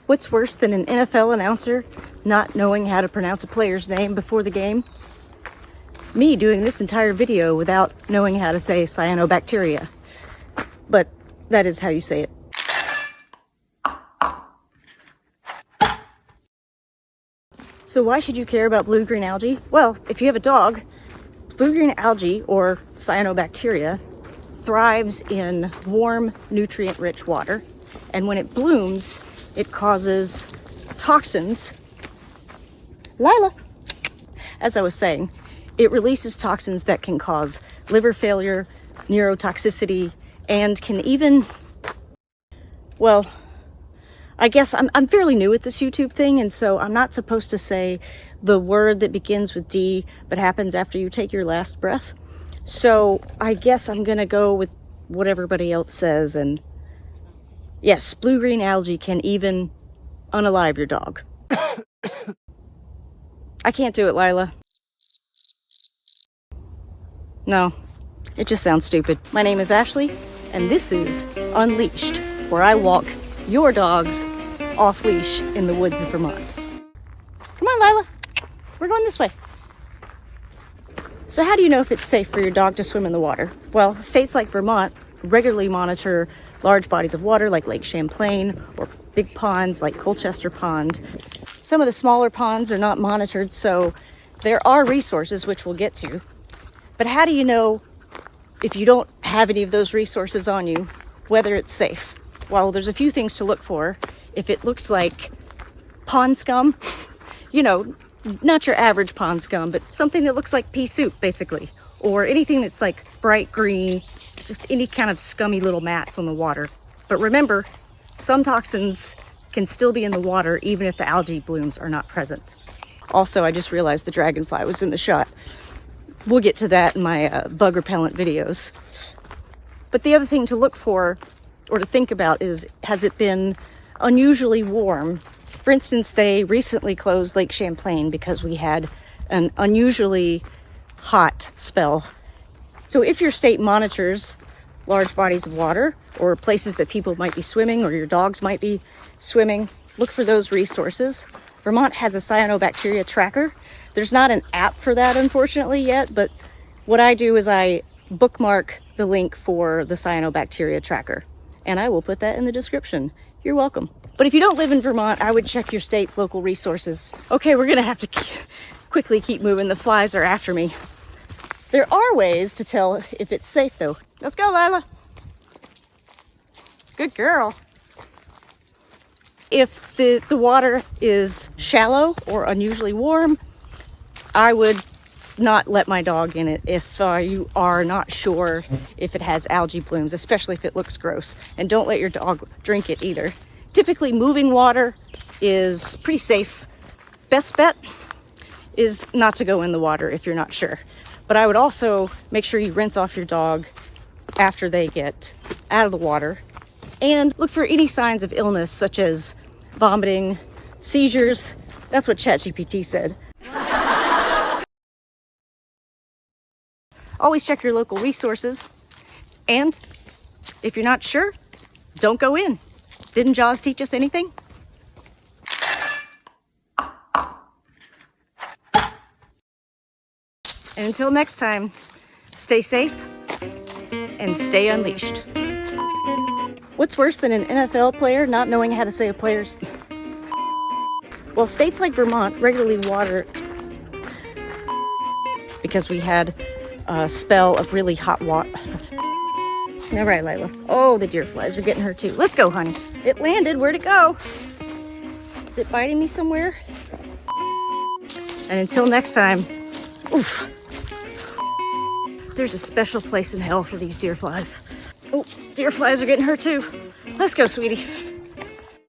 What's worse than an NFL announcer not knowing how to pronounce a player's name before the game? Me doing this entire video without knowing how to say cyanobacteria. But that is how you say it. So why should you care about blue-green algae? Well, if you have a dog, blue-green algae, or cyanobacteria, thrives in warm, nutrient-rich water. And when it blooms, it causes toxins. Lila! As I was saying, it releases toxins that can cause liver failure, neurotoxicity, and can even, well, I guess I'm fairly new at this YouTube thing, and so I'm not supposed to say the word that begins with D but happens after you take your last breath. So I guess I'm gonna go with what everybody else says, and yes, blue-green algae can even unalive your dog. I can't do it, Lila. No, it just sounds stupid. My name is Ashley, and this is Unleashed, where I walk your dogs off leash in the woods of Vermont. Come on, Lila. We're going this way. So how do you know if it's safe for your dog to swim in the water? Well, states like Vermont regularly monitor large bodies of water like Lake Champlain or big ponds like Colchester Pond. Some of the smaller ponds are not monitored, so there are resources which we'll get to. But how do you know if you don't have any of those resources on you, whether it's safe? Well, there's a few things to look for. If it looks like pond scum, you know, not your average pond scum, but something that looks like pea soup, basically. Or anything that's like bright green, just any kind of scummy little mats on the water. But remember, some toxins can still be in the water even if the algae blooms are not present. Also, I just realized the dragonfly was in the shot. We'll get to that in my bug repellent videos. But the other thing to look for or to think about is, has it been unusually warm? For instance, they recently closed Lake Champlain because we had an unusually hot spell. So if your state monitors large bodies of water or places that people might be swimming or your dogs might be swimming, look for those resources. Vermont has a Cyanobacteria Tracker. There's not an app for that, unfortunately, yet, but what I do is I bookmark the link for the Cyanobacteria Tracker, and I will put that in the description. You're welcome. But if you don't live in Vermont, I would check your state's local resources. Okay, we're gonna have to quickly keep moving. The flies are after me. There are ways to tell if it's safe, though. Let's go, Lila. Good girl. If the water is shallow or unusually warm, I would not let my dog in it if you are not sure if it has algae blooms, especially if it looks gross. And don't let your dog drink it either. Typically, moving water is pretty safe. Best bet is not to go in the water if you're not sure. But I would also make sure you rinse off your dog after they get out of the water. And look for any signs of illness, such as vomiting, seizures. That's what ChatGPT said. Always check your local resources. And if you're not sure, don't go in. Didn't Jaws teach us anything? And until next time, stay safe and stay unleashed. What's worse than an NFL player not knowing how to say a player's... Well, states like Vermont regularly water because we had a spell of really hot water. All right, Lila. Oh, the deer flies are getting her too. Let's go, honey. It landed. Where'd it go? Is it biting me somewhere? And until next time, oof. There's a special place in hell for these deer flies. Oh, deer flies are getting her too. Let's go, sweetie.